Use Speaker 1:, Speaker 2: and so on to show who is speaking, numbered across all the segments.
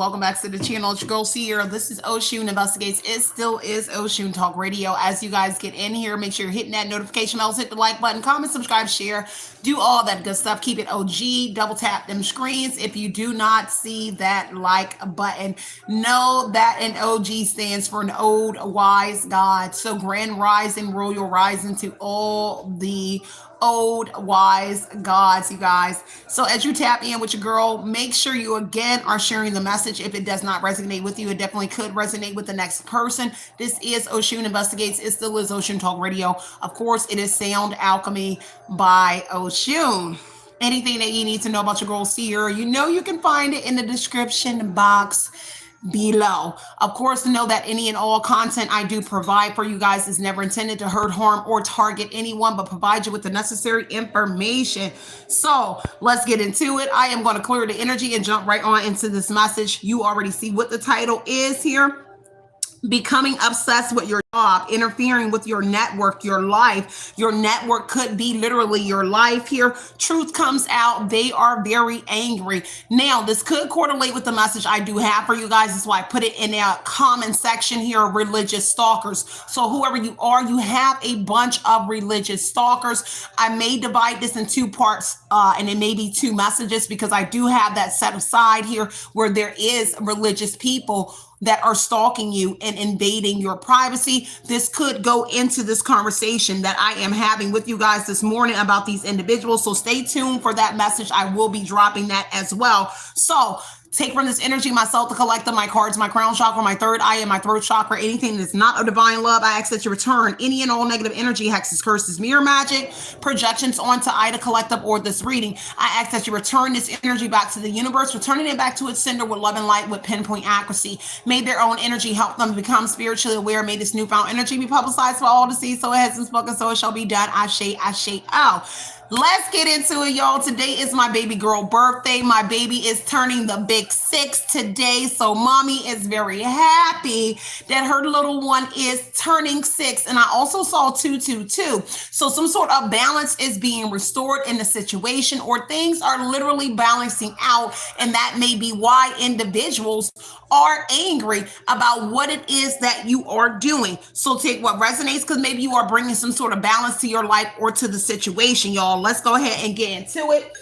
Speaker 1: Welcome back to the channel. It's your girl Seer. This is Oshun Investigates. It still is Oshun Talk Radio. As you guys get in here, make sure you're hitting that notification bell, hit the like button, comment, subscribe, share, do all that good stuff. Keep it OG. Double tap them screens. If you do not see that like button, know that an OG stands for an old wise God. So grand rising, royal rising to all the old wise gods, you guys. So as you tap in with your girl, make sure you again are sharing the message. If it does not resonate with you, it definitely could resonate with the next person. This is Oshun Investigates. It still is Oshun Talk Radio. Of course, it is Sound Alchemy by Oshun. Anything that you need to know about your girl Seer, you know you can find it in the description box below. Of course, know that any and all content I do provide for you guys is never intended to hurt, harm, or target anyone, but provide you with the necessary information. So let's get into it. I am going to clear the energy and jump right on into this message. You already see what the title is here. Becoming obsessed with your job, interfering with your network, your life. Your network could be literally your life here. Truth comes out. They are very angry. Now, this could correlate with the message I do have for you guys. That's why I put it in a comment section here, religious stalkers. So whoever you are, you have a bunch of religious stalkers. I may divide this in two parts and it may be two messages because I do have that set aside here where there is religious people that are stalking you and invading your privacy. This could go into this conversation that I am having with you guys this morning about these individuals. So stay tuned for that message. I will be dropping that as well. So take from this energy myself, the collector, my cards, my crown chakra, my third eye, and my throat chakra. Anything that's not of divine love, I ask that you return any and all negative energy, hexes, curses, mirror magic, projections onto Ida Collective or this reading. I ask that you return this energy back to the universe, returning it back to its sender with love and light with pinpoint accuracy. May their own energy help them become spiritually aware. May this newfound energy be publicized for all to see. So it has been spoken, so it shall be done. Ashe, ashe, oh. Let's get into it, y'all. Today is my baby girl birthday. My baby is turning the big 6 today. So mommy is very happy that her little one is turning 6. And I also saw 222. So some sort of balance is being restored in the situation, or things are literally balancing out. And that may be why individuals are angry about what it is that you are doing. So take what resonates, because maybe you are bringing some sort of balance to your life or to the situation, y'all. Let's go ahead and get into it.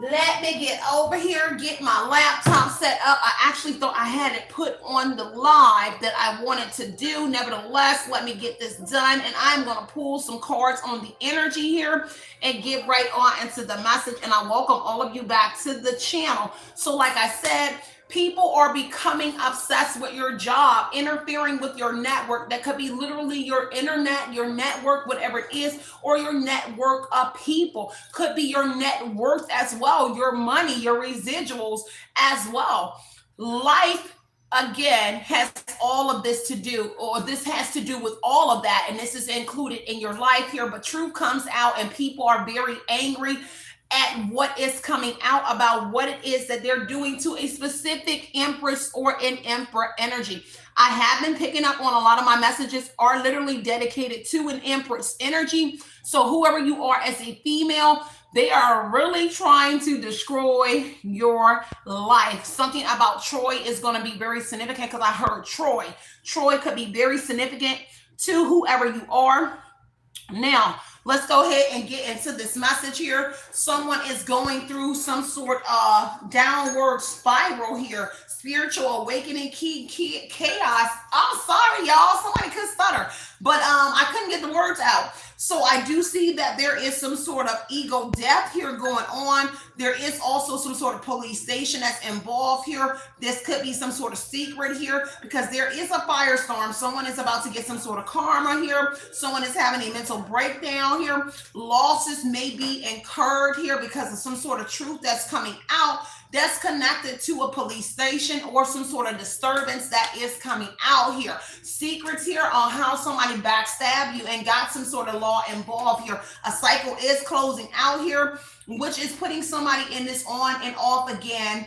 Speaker 1: Let me get over here, get my laptop set up. I actually thought I had it put on the live that I wanted to do. Nevertheless, let me get this done. And I'm going to pull some cards on the energy here and get right on into the message. And I welcome all of you back to the channel. So like I said, people are becoming obsessed with your job, interfering with your network. That could be literally your internet, your network, whatever it is, or your network of people. Could be your net worth as well, your money, your residuals as well. Life, again, has all of this to do, or this has to do with all of that, and this is included in your life here. But truth comes out, and people are very angry at what is coming out about what it is that they're doing to a specific empress or an emperor energy. I have been picking up on a lot of my messages are literally dedicated to an empress energy. So whoever you are as a female, they are really trying to destroy your life. Something about Troy is going to be very significant, because I heard Troy. Troy could be very significant to whoever you are. Now, let's go ahead and get into this message here. Someone is going through some sort of downward spiral here. Spiritual awakening, chaos. I'm sorry, y'all. Somebody could stutter. But I couldn't get the words out. So I do see that there is some sort of ego death here going on. There is also some sort of police station that's involved here. This could be some sort of secret here, because there is a firestorm. Someone is about to get some sort of karma here. Someone is having a mental breakdown here. Losses may be incurred here because of some sort of truth that's coming out that's connected to a police station or some sort of disturbance that is coming out here. Secrets here on how somebody backstabbed you and got some sort of law involved here. A cycle is closing out here, which is putting somebody in this on and off again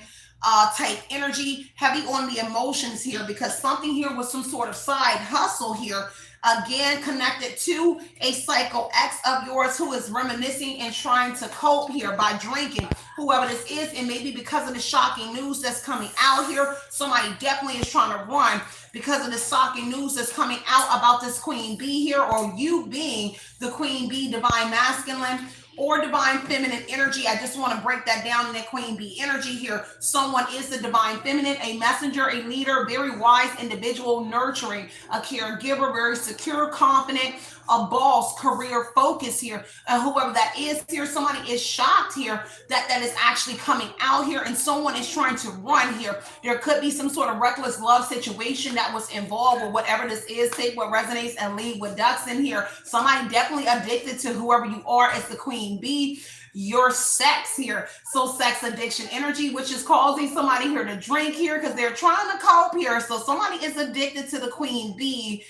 Speaker 1: type energy, heavy on the emotions here, because something here with some sort of side hustle here Again, connected to a psycho ex of yours who is reminiscing and trying to cope here by drinking. Whoever this is, and maybe because of the shocking news that's coming out here, somebody definitely is trying to run because of the shocking news that's coming out about this queen bee here, or you being the queen bee, divine masculine or divine feminine energy. I just want to break that down in that queen bee energy here. Someone is the divine feminine, a messenger, a leader, very wise individual, nurturing, a caregiver, very secure, confident, a boss, career focus here. Whoever that is here, somebody is shocked here that is actually coming out here, and someone is trying to run here. There could be some sort of reckless love situation that was involved with whatever this is. Take what resonates and leave what ducks in here. Somebody definitely addicted to whoever you are as the queen bee, your sex here. So sex addiction energy, which is causing somebody here to drink here because they're trying to cope here. So somebody is addicted to the queen bee,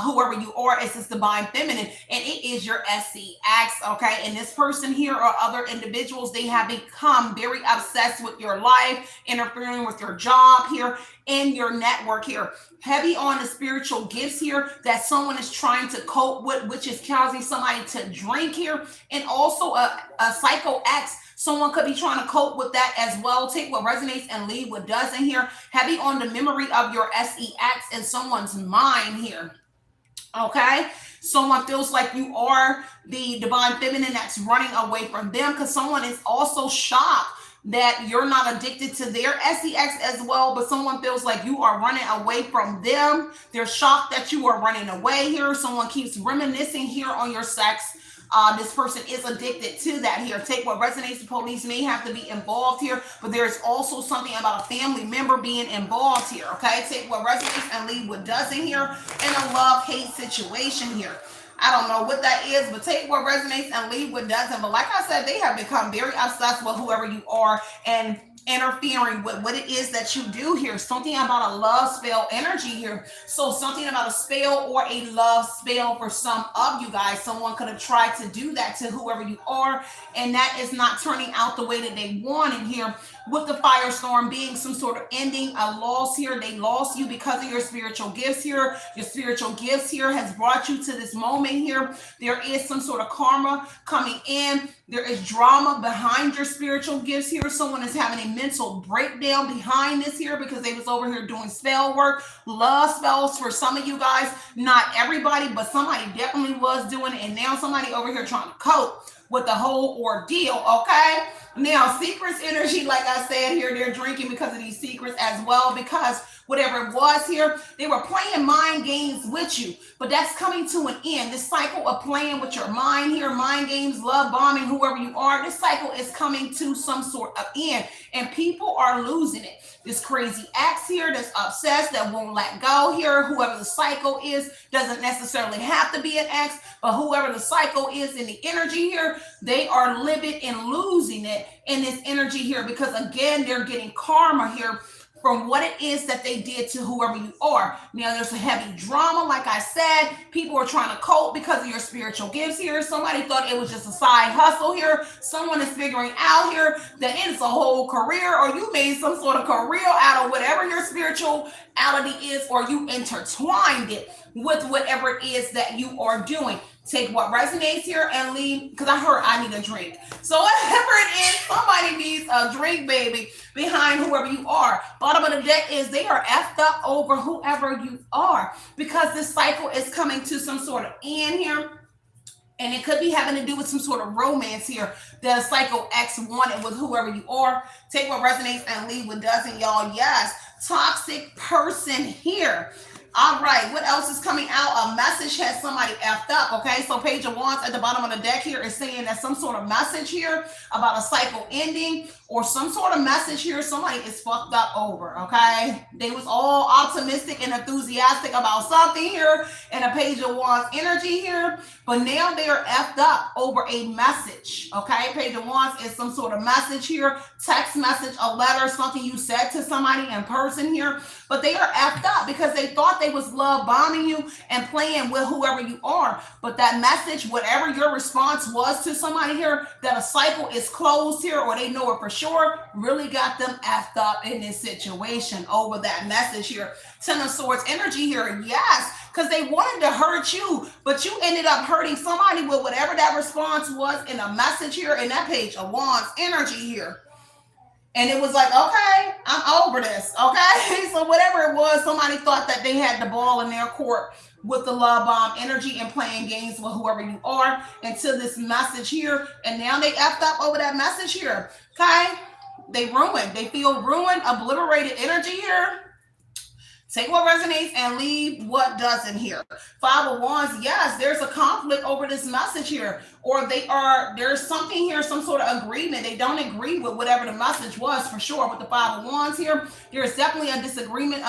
Speaker 1: whoever you are, it's this divine feminine, and it is your SCX, okay? And this person here or other individuals, they have become very obsessed with your life, interfering with your job here and your network here. Heavy on the spiritual gifts here that someone is trying to cope with, which is causing somebody to drink here, and also a psycho X. Someone could be trying to cope with that as well. Take what resonates and leave what doesn't here. Heavy on the memory of your SEX in someone's mind here. Okay? Someone feels like you are the divine feminine that's running away from them because someone is also shocked that you're not addicted to their SEX as well, but someone feels like you are running away from them. They're shocked that you are running away here. Someone keeps reminiscing here on your sex. This person is addicted to that here. Take what resonates. The police may have to be involved here, but there's also something about a family member being involved here, okay? Take what resonates and leave what doesn't here in a love-hate situation here. I don't know what that is, but take what resonates and leave what doesn't. But like I said, they have become very obsessed with whoever you are and interfering with what it is that you do here. Something about a love spell energy here. So something about a spell or a love spell for some of you guys. Someone could have tried to do that to whoever you are, and that is not turning out the way that they wanted here. With the firestorm being some sort of ending, a loss here. They lost you because of your spiritual gifts here. Your spiritual gifts here has brought you to this moment here. There is some sort of karma coming in. There is drama behind your spiritual gifts here. Someone is having a mental breakdown behind this here because they was over here doing spell work, love spells for some of you guys. Not everybody, but somebody definitely was doing it. And now somebody over here trying to cope with the whole ordeal, okay? Now, secrets energy, like I said here, they're drinking because of these secrets as well, because whatever it was here, they were playing mind games with you, but that's coming to an end. This cycle of playing with your mind here, mind games, love bombing, whoever you are, this cycle is coming to some sort of end, and people are losing it. This crazy ex here that's obsessed, that won't let go here, whoever the psycho is, doesn't necessarily have to be an ex, but whoever the psycho is in the energy here, they are livid and losing it in this energy here, because again, they're getting karma here from what it is that they did to whoever you are. Now, there's a heavy drama, like I said. People are trying to cope because of your spiritual gifts here. Somebody thought it was just a side hustle here. Someone is figuring out here that it's a whole career, or you made some sort of career out of whatever your spirituality is, or you intertwined it with whatever it is that you are doing. Take what resonates here and leave, because I heard I need a drink. So whatever it is, somebody needs a drink, baby, behind whoever you are. Bottom of the deck is they are effed up over whoever you are, because this cycle is coming to some sort of end here. And it could be having to do with some sort of romance here that a psycho X wanted with whoever you are. Take what resonates and leave what doesn't, y'all. Yes, toxic person here. All right, what else is coming out? A message has somebody effed up, okay? So Page of Wands at the bottom of the deck here is saying that some sort of message here about a cycle ending, or some sort of message here somebody is fucked up over, okay? They was all optimistic and enthusiastic about something here in a Page of Wands energy here, but now they are effed up over a message, okay? Page of Wands is some sort of message here, text message, a letter, something you said to somebody in person here, but they are effed up because they thought they was love bombing you and playing with whoever you are. But that message, whatever your response was to somebody here, that a cycle is closed here, or they know it for sure, really got them effed up in this situation over that message here. Ten of Swords energy here, yes, because they wanted to hurt you, but you ended up hurting somebody with whatever that response was in a message here in that Page of Wands energy here. And it was like, okay, I'm over this, okay? So whatever it was, somebody thought that they had the ball in their court with the love bomb energy and playing games with whoever you are until this message here. And now they effed up over that message here, okay? They ruined. They feel ruined, obliterated energy here. Take what resonates and leave what doesn't here. Five of Wands, yes, there's a conflict over this message here. Or there's something here, some sort of agreement. They don't agree with whatever the message was for sure. With the Five of Wands here, there's definitely a disagreement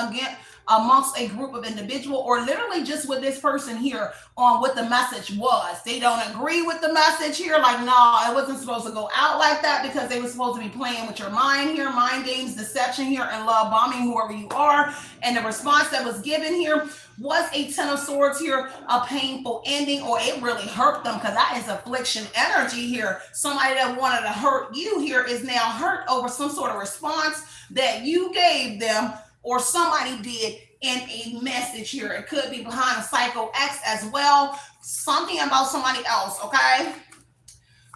Speaker 1: amongst a group of individual, or literally just with this person here on what the message was. They don't agree with the message here. Like, no, it wasn't supposed to go out like that because they were supposed to be playing with your mind here, mind games, deception here, and love bombing whoever you are. And the response that was given here was a Ten of Swords here, a painful ending, or it really hurt them because that is affliction energy here. Somebody that wanted to hurt you here is now hurt over some sort of response that you gave them, or somebody did in a message here. It could be behind a Psycho X as well. Something about somebody else, okay?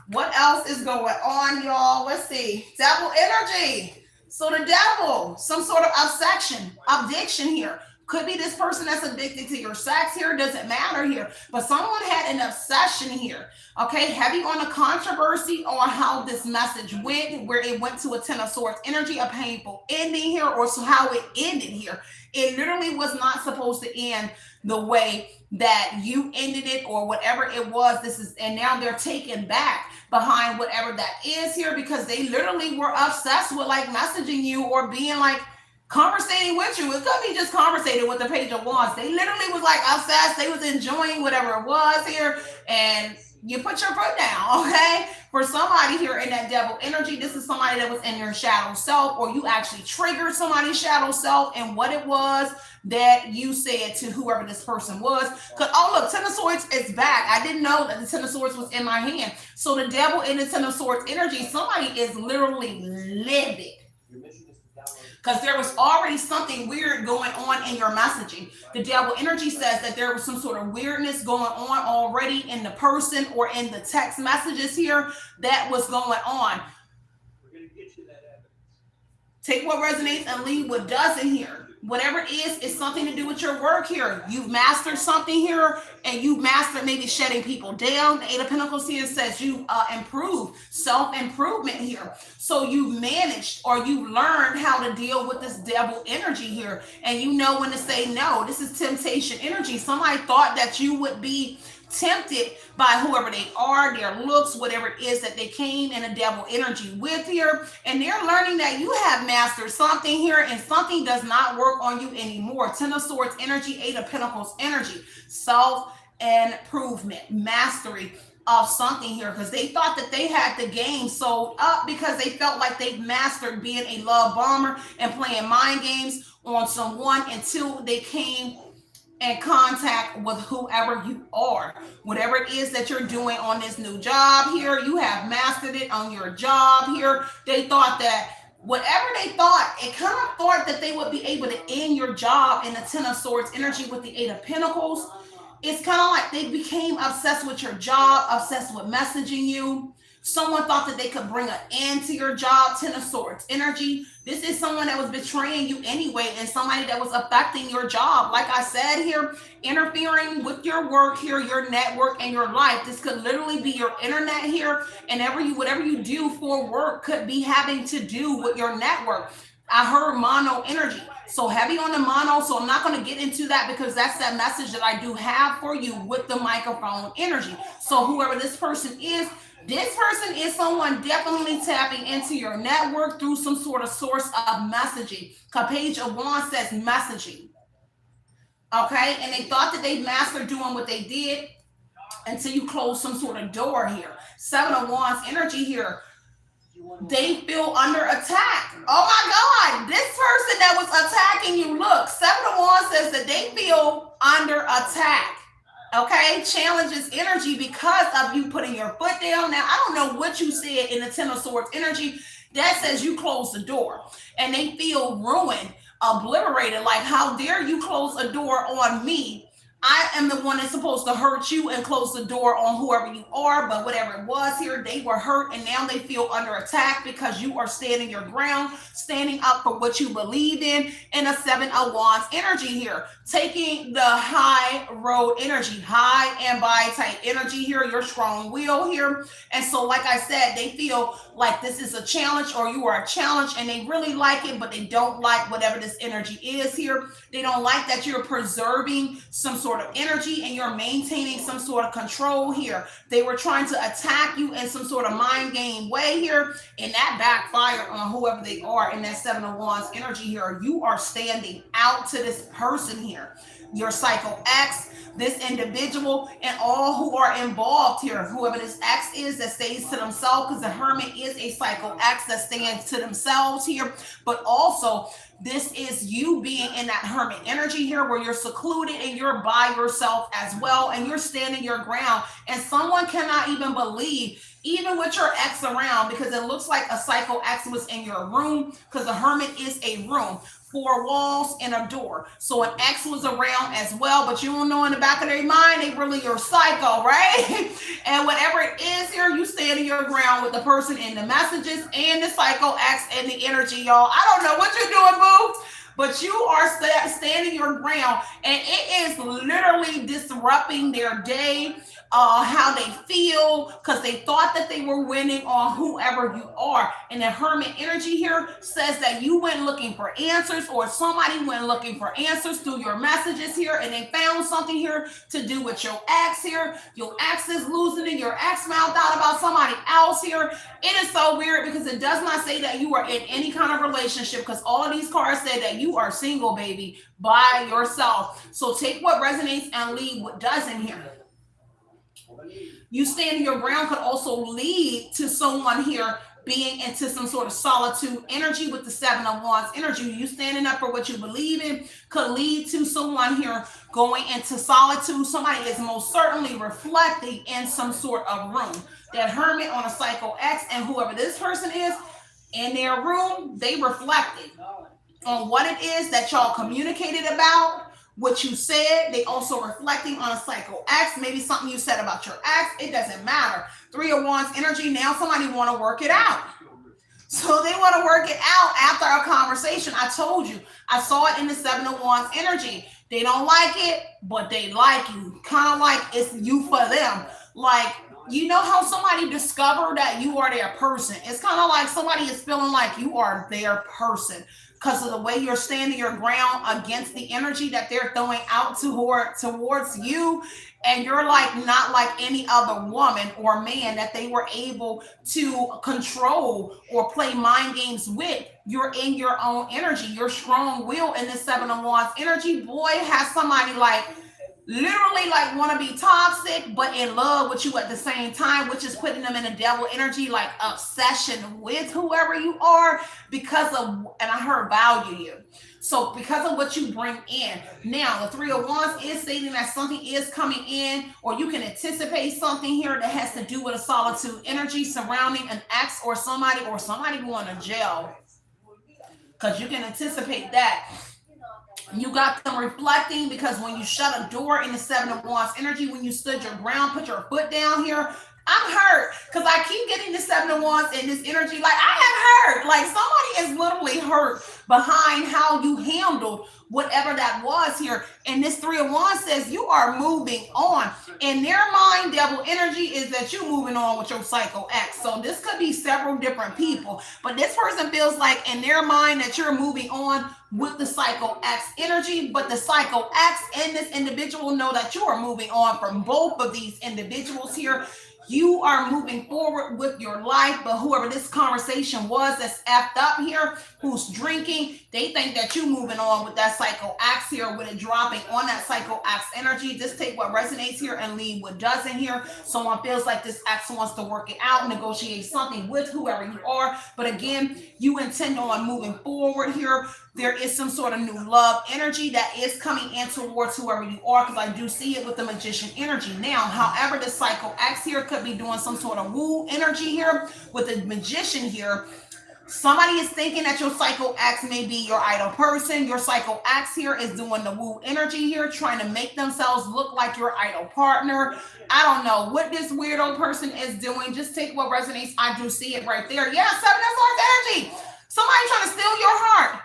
Speaker 1: What else is going on, y'all? Let's see. Devil energy. So the devil, some sort of addiction here. Could be this person that's addicted to your sex here. Doesn't matter here. But someone had an obsession here. Okay, heavy on the controversy on how this message went, where it went to a Ten of Swords energy, a painful ending here, or so how it ended here. It literally was not supposed to end the way that you ended it, or whatever it was. And now they're taken back behind whatever that is here, because they literally were obsessed with like messaging you or being like conversating with you. It could be just conversating with the Page of Wands. They literally was like obsessed. They was enjoying whatever it was here, and you put your foot down, okay? For somebody here in that devil energy, this is somebody that was in your shadow self, or you actually triggered somebody's shadow self and what it was that you said to whoever this person was. Because, oh, look, Ten of Swords is back. I didn't know that the Ten of Swords was in my hand. So the devil in the Ten of Swords energy, somebody is literally livid. Because there was already something weird going on in your messaging. The devil energy says that there was some sort of weirdness going on already in the person or in the text messages here that was going on. We're going to get you that evidence. Take what resonates and leave what doesn't here. Whatever it is something to do with your work here. You've mastered something here, and you've mastered maybe shutting people down. The Eight of Pentacles here says you improve, self-improvement here. So you've managed, or you've learned how to deal with this devil energy here. And you know when to say no. This is temptation energy. Somebody thought that you would be tempted by whoever they are, their looks, whatever it is that they came in a devil energy with here, and they're learning that you have mastered something here, and something does not work on you anymore. Ten of Swords energy, Eight of Pentacles energy, self-improvement, mastery of something here, because they thought that they had the game sold up because they felt like they mastered being a love bomber and playing mind games on someone until they came in contact with whoever you are. Whatever it is that you're doing on this new job here, you have mastered it on your job here. They thought that whatever they thought, it kind of thought that they would be able to end your job in the Ten of Swords energy with the Eight of Pentacles. It's kind of like they became obsessed with your job, obsessed with messaging you. Someone thought that they could bring an end to your job. Ten of Swords energy. This is someone that was betraying you anyway, and somebody that was affecting your job. Like I said here, interfering with your work here, your network, and your life. This could literally be your internet here, and whatever you do for work could be having to do with your network. I heard mono energy. So heavy on the mono, so I'm not going to get into that because that's that message that I do have for you with the microphone energy. So whoever this person is someone definitely tapping into your network through some sort of source of messaging. The Page of Wands says messaging. Okay, and they thought that they mastered doing what they did until you close some sort of door here. Seven of Wands energy here. They feel under attack. Oh my God, this person that was attacking you, look, 7 of Wands says that they feel under attack. Okay, challenges energy because of you putting your foot down. Now, I don't know what you said in the 10 of Swords energy that says you close the door and they feel ruined, obliterated. Like, how dare you close a door on me? I am the one that's supposed to hurt you and close the door on whoever you are. But whatever it was here, they were hurt and now they feel under attack because you are standing your ground, standing up for what you believe in. And a 7 of Wands energy here, taking the high road energy, high and by type energy here, your strong will here. And so, like I said, they feel like this is a challenge or you are a challenge and they really like it, but they don't like whatever this energy is here. They don't like that you're preserving some sort of energy and you're maintaining some sort of control here. They were trying to attack you in some sort of mind game way here, and that backfired on whoever they are in that 7 of Wands energy here. You are standing out to this person here, your psycho ex, this individual, and all who are involved here. Whoever this ex is that stays to themselves, because the Hermit is a psycho ex that stands to themselves here, but also this is you being in that Hermit energy here where you're secluded and you're by yourself as well, and you're standing your ground, and someone cannot even believe, even with your ex around, because it looks like a psycho ex was in your room, because the Hermit is a room, 4 walls and a door. So an ex was around as well, but you don't know in the back of their mind, they really your psycho, right? And whatever it is here, you stand in your ground with the person in the messages and the psycho ex and the energy, y'all. I don't know what you're doing, boo, but you are standing your ground, and it is literally disrupting their day, how they feel, because they thought that they were winning on whoever you are. And the Hermit energy here says that you went looking for answers, or somebody went looking for answers through your messages here, and they found something here to do with your ex here. Your ex is losing it. Your ex found out about somebody else here. It is so weird because it does not say that you are in any kind of relationship, because all of these cards say that you are single, baby, by yourself. So take what resonates and leave what doesn't here. You standing your ground could also lead to someone here being into some sort of solitude energy with the 7 of Wands energy. You standing up for what you believe in could lead to someone here going into solitude. Somebody is most certainly reflecting in some sort of room. That Hermit on a psycho ex and whoever this person is in their room, they reflected on what it is that y'all communicated about, what you said. They also reflecting on a psycho ex, maybe something you said about your ex. It doesn't matter. 3 of Wands energy, now somebody want to work it out. So they want to work it out after a conversation. I told you, I saw it in the 7 of Wands energy. They don't like it, but they like you. Kind of like it's you for them. Like, you know how somebody discovered that you are their person? It's kind of like somebody is feeling like you are their person, because of the way you're standing your ground against the energy that they're throwing out towards you. And you're like not like any other woman or man that they were able to control or play mind games with. You're in your own energy, your strong will in this 7 of Wands energy. Boy, has somebody like literally like want to be toxic but in love with you at the same time, which is putting them in a devil energy, like obsession with whoever you are, because of, and I heard value you. So because of what you bring in. Now the 3 of Wands is stating that something is coming in, or you can anticipate something here that has to do with a solitude energy surrounding an ex or somebody going to jail, because you can anticipate that. You got them reflecting, because when you shut a door in the 7 of Wands energy, when you stood your ground, put your foot down here, I'm hurt, because I keep getting the 7 of Wands in this energy. Like, I am hurt. Like, somebody is literally hurt behind how you handled whatever that was here. And this 3 of Wands says you are moving on. In their mind, devil energy is that you're moving on with your psycho ex. So this could be several different people, but this person feels like in their mind that you're moving on with the psycho ex energy, but the psycho ex and this individual know that you are moving on from both of these individuals here. You are moving forward with your life, but whoever this conversation was that's effed up here, who's drinking, They think that you moving on with that psycho axe here, with it dropping on that psycho axe energy. Just take what resonates here and leave what doesn't here. Someone feels like this axe wants to work it out, negotiate something with whoever you are. But again, you intend on moving forward here. There is some sort of new love energy that is coming in towards whoever you are, because I do see it with the magician energy. Now, however, the psycho axe here could be doing some sort of woo energy here with the magician here. Somebody is thinking that your psycho axe may be your idol person. Your psycho axe here is doing the woo energy here, trying to make themselves look like your idol partner. I don't know what this weirdo person is doing. Just take what resonates. I do see it right there. Yeah, 7 of Swords energy. Somebody trying to steal your heart.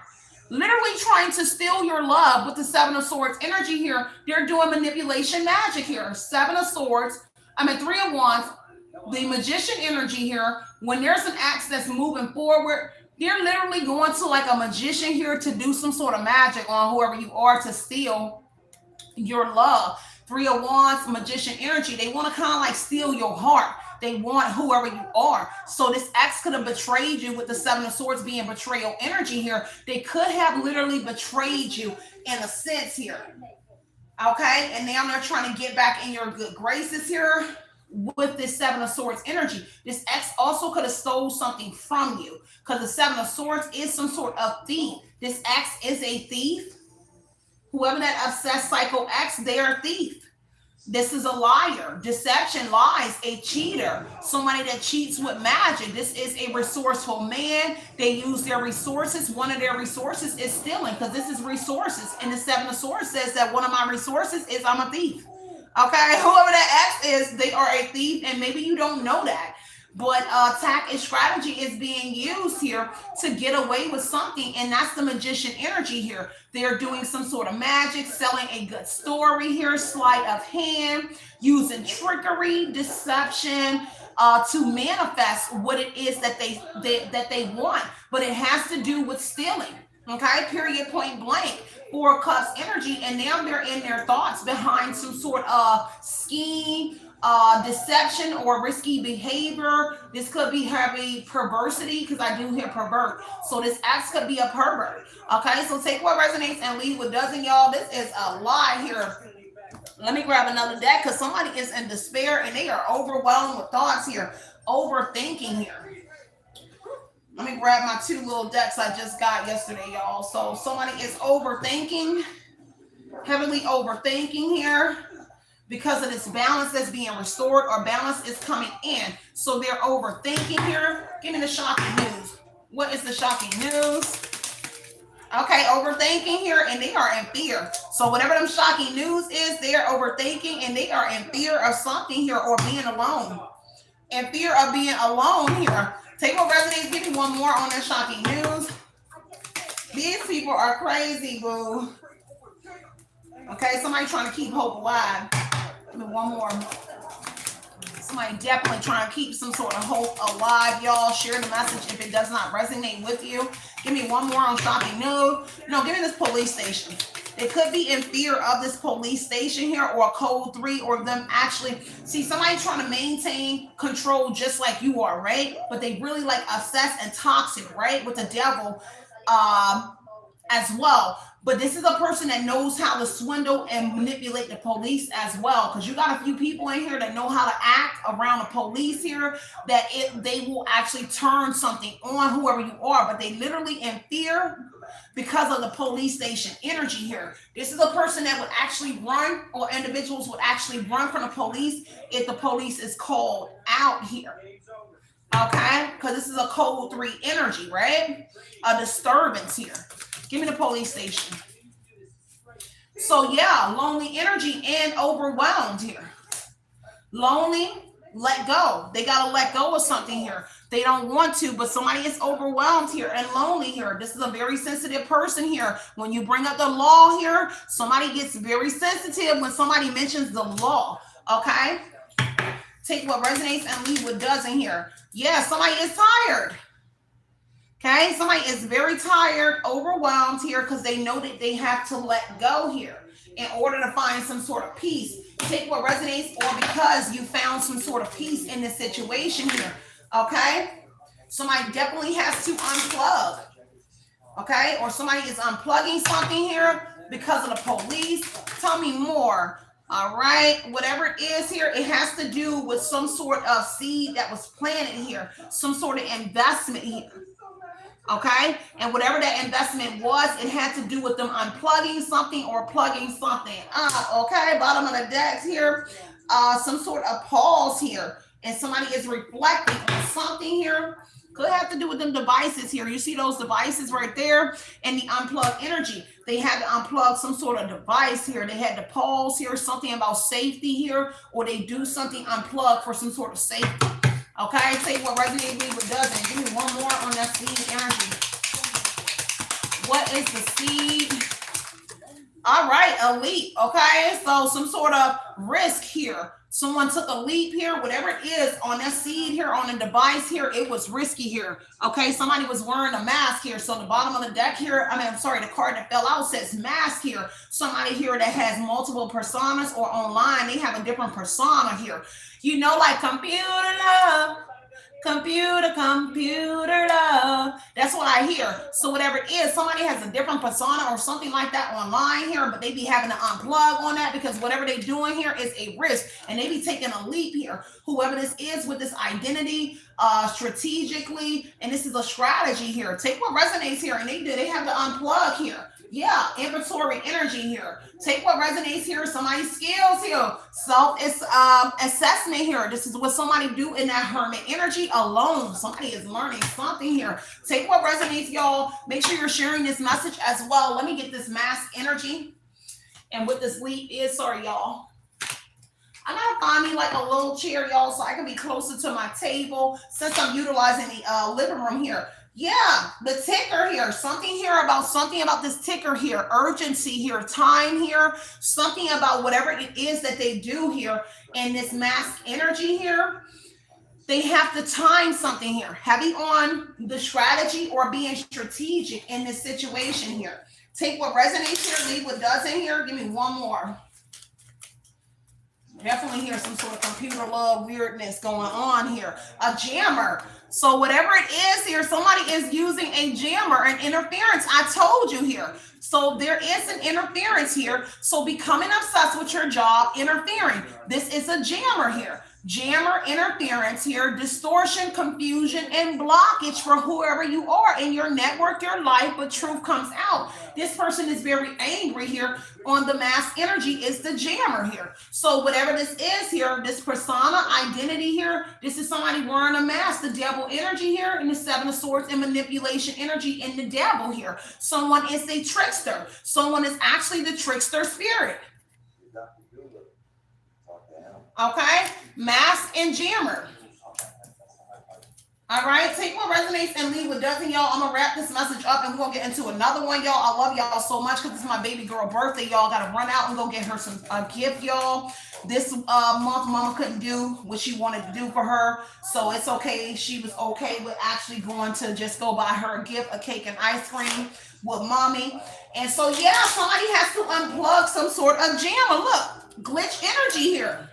Speaker 1: Literally trying to steal your love with the 7 of Swords energy here. They're doing manipulation magic here. 7 of Swords. 3 of Wands. The magician energy here, when there's an axe that's moving forward, they're literally going to like a magician here to do some sort of magic on whoever you are to steal your love. 3 of Wands, magician energy, they want to kind of like steal your heart. They want whoever you are. So this axe could have betrayed you with the 7 of Swords being betrayal energy here. They could have literally betrayed you in a sense here. Okay, and now they're trying to get back in your good graces here. With this 7 of Swords energy, this ex also could have stole something from you, because the 7 of Swords is some sort of thief. This ex is a thief. Whoever that obsessed psycho ex, they are a thief. This is a liar, deception, lies, a cheater, somebody that cheats with magic. This is a resourceful man. They use their resources. One of their resources is stealing, because this is resources. And the 7 of Swords says that one of my resources is I'm a thief. Okay, whoever that ex is, they are a thief, and maybe you don't know that. But tactic strategy is being used here to get away with something, and that's the magician energy here. They're doing some sort of magic, selling a good story here, sleight of hand, using trickery, deception to manifest what it is that they want. But it has to do with stealing. Okay, period, point blank. 4 of Cups energy, and now they're in their thoughts behind some sort of scheme, deception, or risky behavior. This could be heavy perversity, because I do hear pervert. So this ex could be a pervert. Okay, so take what resonates and leave what doesn't, y'all. This is a lie here. Let me grab another deck, because somebody is in despair and they are overwhelmed with thoughts here, overthinking here. Let me grab my 2 little decks I just got yesterday, y'all. So somebody is overthinking, heavily overthinking here, because of this balance that's being restored, or balance is coming in. So they're overthinking here. Give me the shocking news. What is the shocking news? Okay, overthinking here, and they are in fear. So whatever them shocking news is, they're overthinking, and they are in fear of something here, or being alone. In fear of being alone here. Take what resonates. Give me one more on that shocking news. These people are crazy, boo. Okay, somebody trying to keep hope alive. Give me one more. Somebody definitely trying to keep some sort of hope alive, y'all. Share the message if it does not resonate with you. Give me one more on shocking news. No, give me this police station. They could be in fear of this police station here, or code 3, or them actually see somebody trying to maintain control just like you are, right? But they really like obsessed and toxic, right? With the devil as well. But this is a person that knows how to swindle and manipulate the police as well, because you got a few people in here that know how to act around the police here, that they will actually turn something on whoever you are, but they literally in fear because of the police station energy here. This is a person that would actually run, or individuals would actually run from the police if the police is called out here. Okay, because this is a code 3 energy, right? A disturbance here. Give me the police station. So yeah, lonely energy and overwhelmed here. Lonely, let go. They got to let go of something here. They don't want to, but somebody is overwhelmed here and lonely here. This is a very sensitive person here. When you bring up the law here, somebody gets very sensitive when somebody mentions the law. Okay? Take what resonates and leave what doesn't here. Yeah, somebody is tired. Okay, somebody is very tired, overwhelmed here, because they know that they have to let go here in order to find some sort of peace. Take what resonates, or because you found some sort of peace in this situation here. Okay, somebody definitely has to unplug. Okay, or somebody is unplugging something here because of the police. Tell me more. All right, whatever it is here, it has to do with some sort of seed that was planted here, some sort of investment here. Okay, and whatever that investment was, it had to do with them unplugging something or plugging something. Okay, bottom of the decks here, some sort of pause here, and somebody is reflecting on something here. Could have to do with them devices here. You see those devices right there, and the unplugged energy. They had to unplug some sort of device here. They had to pause here, something about safety here, or they do something unplugged for some sort of safety. Okay, take what resonates with me, what doesn't. Give me one more on that seed energy. What is the seed? All right, a leap. Okay, so some sort of risk here. Someone took a leap here, whatever it is on that seed here, on the device here, it was risky here. Okay, somebody was wearing a mask here. So the bottom of the deck here, the card that fell out says mask here. Somebody here that has multiple personas or online, they have a different persona here. You know, like computer love. Computer love. That's what I hear. So whatever it is, somebody has a different persona or something like that online here, but they be having to unplug on that because whatever they're doing here is a risk, and they be taking a leap here. Whoever this is with this identity, strategically, and this is a strategy here. Take what resonates here, and they have to unplug here. Yeah, inventory energy here. Take what resonates here. Somebody's skills here. Self-assessment here. This is what somebody do in that hermit energy alone. Somebody is learning something here. Take what resonates, y'all. Make sure you're sharing this message as well. Let me get this mask energy. And what this leap is, sorry, y'all. I gotta find me like a little chair, y'all, so I can be closer to my table since I'm utilizing the living room here. Yeah, the ticker here, something about this ticker here, urgency here, time here, something about whatever it is that they do here, and this mask energy here. They have to time something here, heavy on the strategy or being strategic in this situation here. Take what resonates here, leave what doesn't here. Give me one more. Definitely hear some sort of computer love weirdness going on here. A jammer. So whatever it is here, somebody is using a jammer, an interference. I told you here. So there is an interference here. So becoming obsessed with your job, interfering. This is a jammer here. Jammer, interference here, distortion, confusion, and blockage for whoever you are in your network, your life, but truth comes out. This person is very angry here on the mask energy is the jammer here. So whatever this is here, this persona, identity here, this is somebody wearing a mask, the devil energy here, and the Seven of Swords and manipulation energy in the devil here. Someone is a trickster. Someone is actually the trickster spirit. Okay, mask and jammer. All right, take what resonates and leave what doesn't, y'all. I'm gonna wrap this message up and we're gonna get into another one, y'all. I love y'all so much because it's my baby girl birthday, y'all. Gotta run out and go get her some gift, y'all. This month, Mama couldn't do what she wanted to do for her, so it's okay. She was okay with actually going to just go buy her a gift, a cake and ice cream with Mommy. And so, yeah, somebody has to unplug some sort of jammer. Look, glitch energy here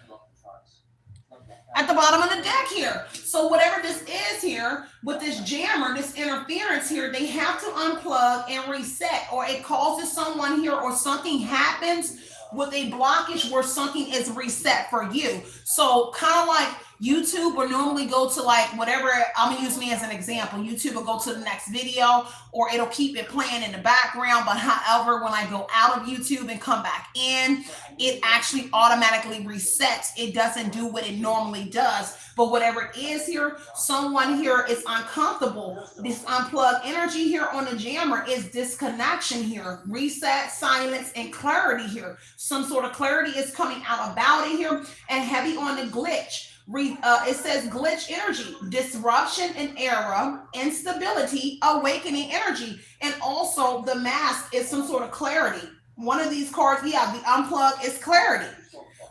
Speaker 1: at the bottom of the deck here. So whatever this is here with this jammer, this interference here, they have to unplug and reset, or it causes someone here or something happens with a blockage where something is reset for you. So kind of like YouTube will normally go to like whatever, I'm gonna use me as an example. YouTube will go to the next video or it'll keep it playing in the background. But however, when I go out of YouTube and come back in, it actually automatically resets. It doesn't do what it normally does. But whatever it is here, someone here is uncomfortable. This unplugged energy here on the jammer is disconnection here, reset, silence, and clarity here. Some sort of clarity is coming out about it here, and heavy on the glitch. It says glitch energy, disruption and error, instability, awakening energy, and also the mask is some sort of clarity. One of these cards, yeah, the unplug is clarity.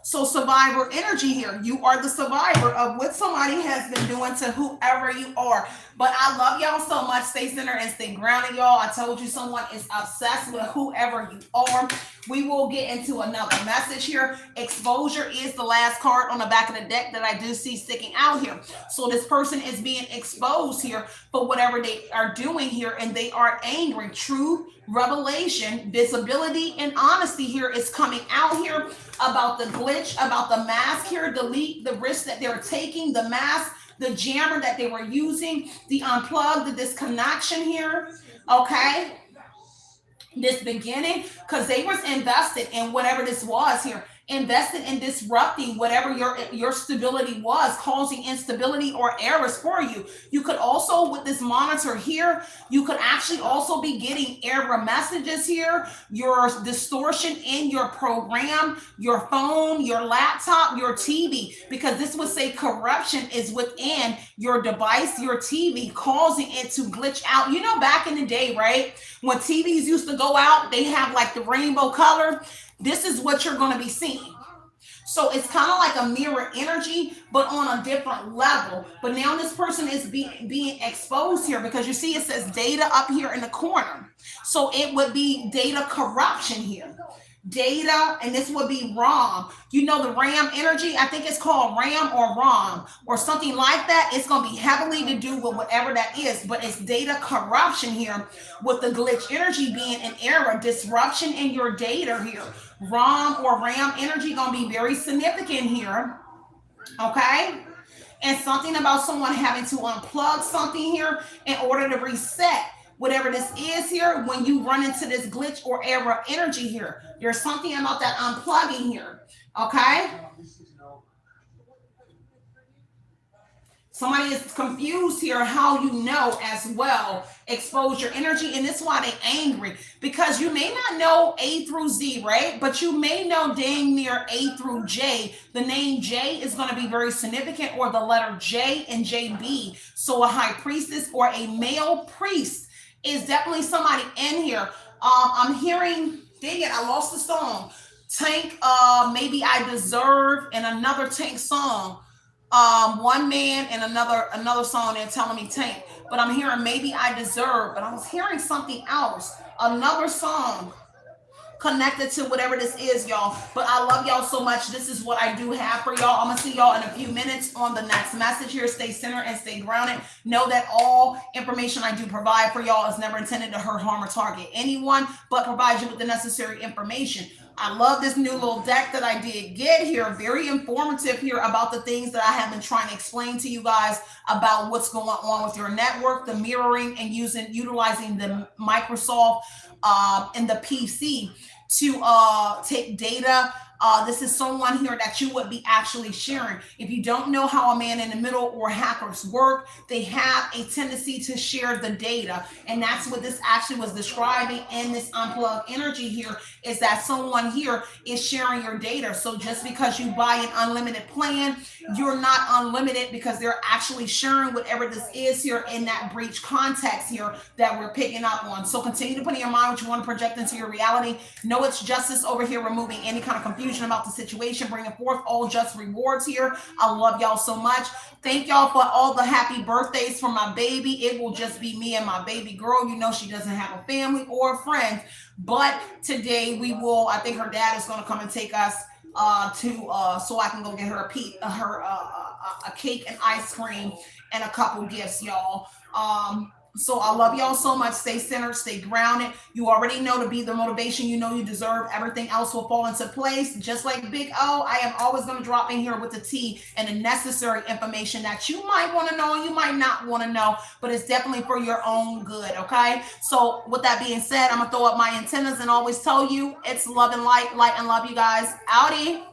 Speaker 1: So survivor energy here. You are the survivor of what somebody has been doing to whoever you are. But I love y'all so much. Stay centered and stay grounded, y'all. I told you someone is obsessed with whoever you are. We will get into another message here. Exposure is the last card on the back of the deck that I do see sticking out here. So this person is being exposed here for whatever they are doing here, and they are angry. True revelation, visibility, and honesty here is coming out here about the glitch, about the mask here, the risk that they're taking, the mask, the jammer that they were using, the unplug, the disconnection here, okay? This beginning, because they was invested in whatever this was here, invested in disrupting whatever your stability was, causing instability or errors for you. You could also, with this monitor here, you could actually also be getting error messages here, your distortion in your program, your phone, your laptop, your TV, because this would say corruption is within your device, your TV, causing it to glitch out. You know, back in the day, right, when TVs used to go out, they have like the rainbow color. This is what you're going to be seeing. So it's kind of like a mirror energy, but on a different level. But now this person is being exposed here, because you see it says data up here in the corner. So it would be data corruption here. Data, and this would be ROM. You know, the RAM energy, I think it's called RAM or ROM or something like that. It's going to be heavily to do with whatever that is, but it's data corruption here, with the glitch energy being an error, disruption in your data here. ROM or RAM energy going to be very significant here, okay? And something about someone having to unplug something here in order to reset whatever this is here. When you run into this glitch or error energy here, there's something about that unplugging here, okay? Somebody is confused here, how you know as well, exposure energy, and this is why they're angry, because you may not know A through Z, right? But you may know dang near A through J. The name J is going to be very significant, or the letter J and JB. So a high priestess or a male priest is definitely somebody in here. I'm hearing, dang it, I lost the song. Tank, Maybe I Deserve, and another Tank song. One man and another song, they're telling me Tank, but I'm hearing Maybe I Deserve, but I was hearing something else, another song connected to whatever this is, y'all. But I love y'all so much. This is what I do have for y'all. I'm gonna see y'all in a few minutes on the next message here. Stay centered and stay grounded. Know that all information I do provide for y'all is never intended to hurt, harm, or target anyone, but provide you with the necessary information. I love this new little deck that I did get here. Very informative here about the things that I have been trying to explain to you guys about what's going on with your network, the mirroring, and utilizing the Microsoft and the PC to take data. This is someone here that you would be actually sharing. If you don't know how a man in the middle or hackers work, they have a tendency to share the data. And that's what this actually was describing in this unplugged energy here, is that someone here is sharing your data. So just because you buy an unlimited plan, you're not unlimited, because they're actually sharing whatever this is here in that breach context here that we're picking up on. So continue to put in your mind what you want to project into your reality. Know it's justice over here, removing any kind of confusion about the situation, bringing forth all just rewards here. I love y'all so much. Thank y'all for all the happy birthdays for my baby. It will just be me and my baby girl. You know, she doesn't have a family or friends, but today we will, I think her dad is going to come and take us so I can go get her a cake and ice cream and a couple gifts, y'all. So I love y'all so much. Stay centered, stay grounded. You already know to be the motivation you know you deserve. Everything else will fall into place. Just like Big O, I am always going to drop in here with the tea and the necessary information that you might want to know and you might not want to know, but it's definitely for your own good, okay? So with that being said, I'm going to throw up my antennas and always tell you it's love and light and love, you guys. Outie.